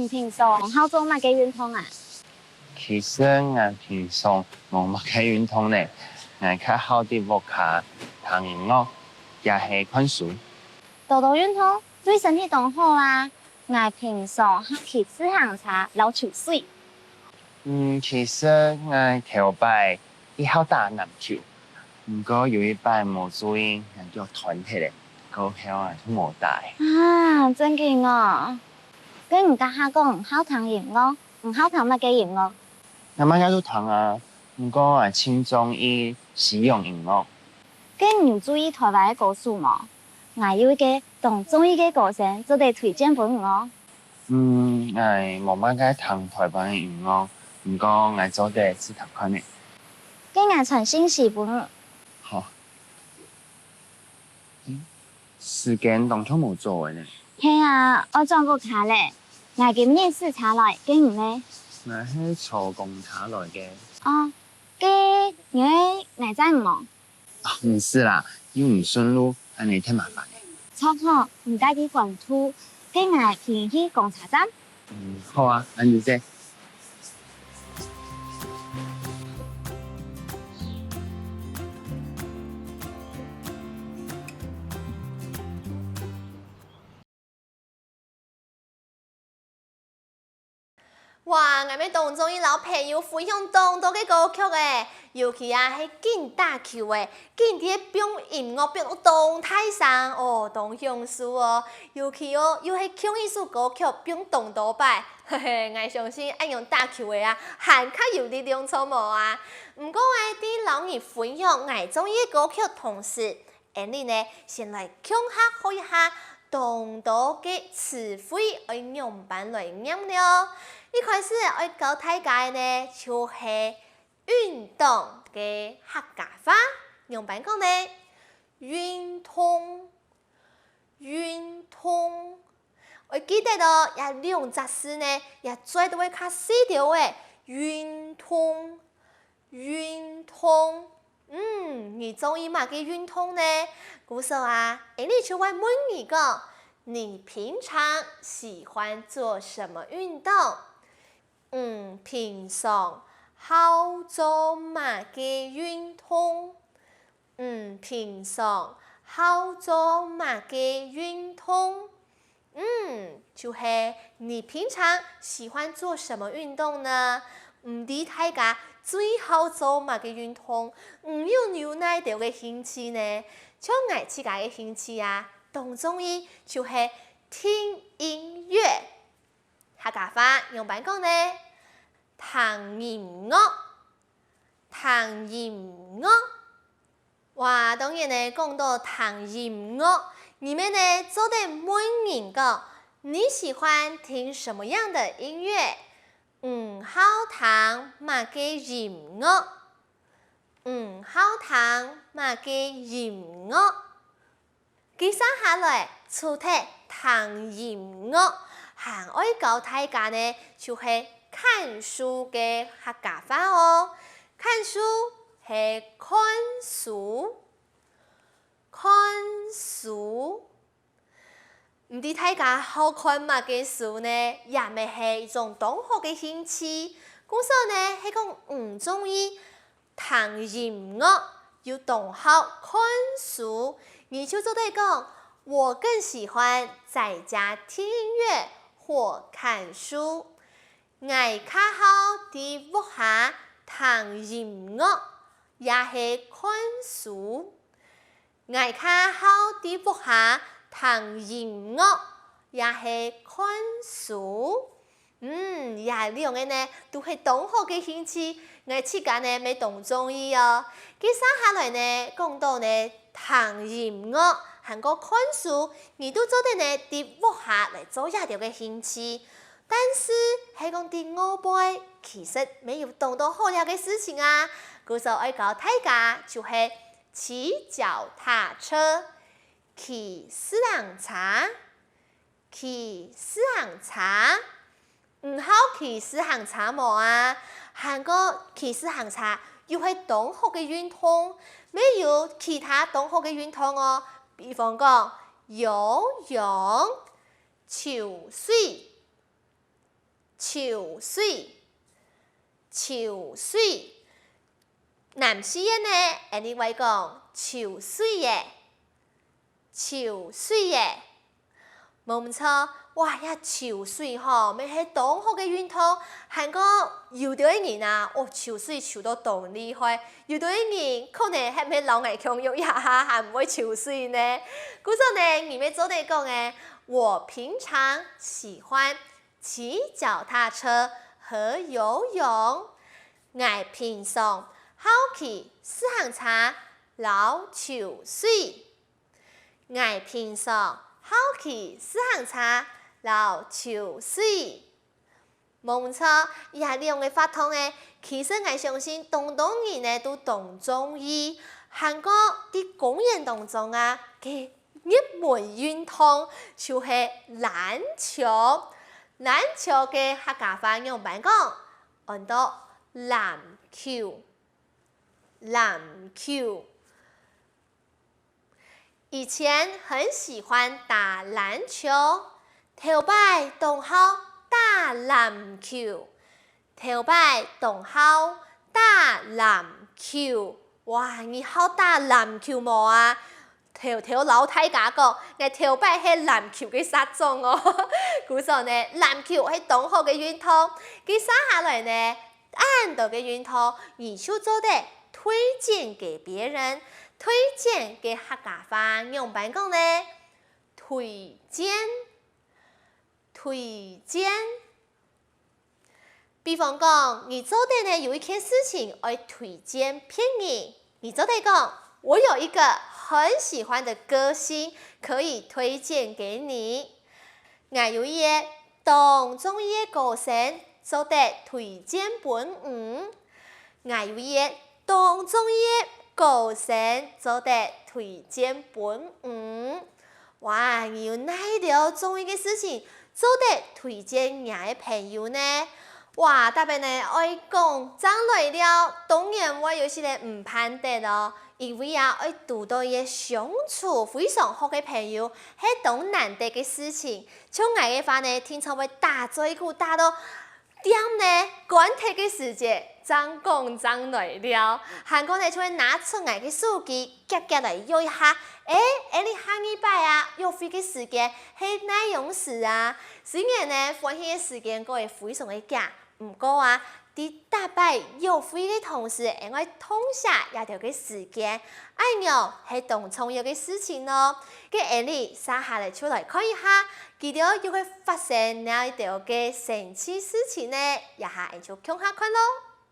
平常好做乜嘅运动啊？其实我平常冇乜嘅运动呢，我较好啲屋下弹音乐，也系看书。多多运动对身体都好啊！我平常去自行车、溜球水。其实我头摆一好打篮球，不过有一摆冇注意，我就断起嚟，嗰票啊都冇带。啊，真勁哦！跟唔家下講唔好彈音樂，唔好彈乜嘅音樂？我乜嘢都彈啊，不過我輕中意使用音樂。跟唔注意台灣嘅歌手嘛？我有一個同中意嘅歌星，就得推薦俾我。我冇乜嘅彈台灣音樂，不過我做得試睇看嘅。跟我傳信息俾我。好。時間當初冇做嘅呢。係啊，我裝個卡咧，我今日試查來，跟唔呢？我係坐公車來嘅。哦，嘅我真唔忙。唔是啦，要唔順路，安尼太麻煩嘅。錯錯，唔該啲關注，跟我去公車站。好啊，安住先。哇！我哋當中一老朋友分享當多嘅歌曲誒，尤其啊係勁打球誒，勁啲表音樂表到動態上哦，當享受哦。尤其哦，又係唱一首歌曲表動多擺，嘿嘿，我相信按用打球嘅啊，還較有力量錯無啊。唔過我啲老二分享我中意嘅歌曲同時，你呢先來聽下學一下當多嘅詞彙，愛用版來念了。一開始我教大家呢，就係運動嘅客家話，用版講呢，運動，運動。我記得咯，有兩隻字呢，也做到會較細條嘅，運動，運動。你中意乜嘅運動呢？故說啊，你就會問你個，你平常喜歡做什麼運動？平常好做乜嘅運動？平常好做乜嘅運動？就係你平常喜歡做什麼運動呢？唔知大家最好做乜嘅運動？有牛奶豆嘅興趣呢？像我自己嘅興趣啊，當中意就係聽音樂。客家話用版講呢，彈音樂，彈音樂。哇，當然呢，講到彈音樂，你們呢做得問人個，你喜歡聽什麼樣的音樂？好彈乜嘅音樂？好彈乜嘅音樂？接下來出題彈音樂，還愛教大家呢，就係看書嘅客家話哦。看書係看書，看書。唔知大家好看乜嘅書呢？也咪係一種同學嘅興趣。故說呢係講唔中意彈音樂，要同學看書。你就做對講，我更喜歡在家聽音樂或看書。我較好喺屋下彈音樂，也係看書。我較好喺屋下彈音樂，也係看書。也兩個呢都係同學嘅興趣，我自己呢咪同中意哦。接下來呢講到呢彈音樂，還個看書，你都做得呢喺屋下嚟做一條嘅興趣。但是喺講啲我輩，其實沒有當到好了嘅事情啊。故所愛教大家就係騎腳踏車，騎自行車，騎自行車。唔好騎自行車冇啊，韓國騎自行車又係同學嘅運動，沒有其他同學嘅運動哦。比方講游泳、游水。潮水，潮水。男士嘅呢，按你话讲潮水嘅，潮水嘅，冇唔错。哇呀，潮水吼，咪係當好嘅運動，韓國游到一年啊，哦，潮水潮到當厲害，游到一年可能係咪老危強喐一下，還唔會潮水呢？故所呢，你咪做嚟講嘅，我平常喜歡騎腳踏車和游泳，我平常好奇四行茶撈潮水，我平常好奇四行茶撈潮水，冇唔錯。以下呢樣嘅法通嘅，其實我相信東人呢都懂中醫。韓國啲公園當中啊嘅熱門運動就係籃球。籃球嘅客家話用白講，按到籃球。籃球，以前很喜歡打籃球，頭擺同好打籃球，頭擺同好打籃球。哇，你好打籃球冇啊？條老太家講，我頭擺係籃球嘅殺種哦。故所呢，籃球係同好嘅運動，佢生下來呢，按到嘅運動，而出做得。推薦給別人，推薦給客家話用白講呢？推薦，推薦。比方講，你做的呢有一件事情要推薦別人，你做的講，我有一個很喜歡的歌星，可以推薦給你。我有一個當中醫歌星，做得推薦本我有一個。當中醫歌星做得推薦本我，哇！要哪條中醫嘅事情做得推薦人嘅朋友呢？哇！特別呢愛講將來了，當然我有時咧唔判得咯，因為啊愛遇到一個相處非常好嘅朋友，係當難得嘅事情。像我嘅話呢，聽說會打嘴鼓打到點呢？關鍵嘅時節。張講張來了，韓國呢就會拿出來嘅手機，夾夾來用一下。你下禮拜啊，約會嘅時間係哪樣事啊？雖然呢，歡喜嘅時間過會非常嘅夾，唔過啊，啲大擺約會嘅同時，應該通下一條嘅時間，哎喲，係同重要嘅事情咯。嘅你撒下嚟出來看一下，記得又會發生哪一條嘅神奇事情呢？一下就共下看咯。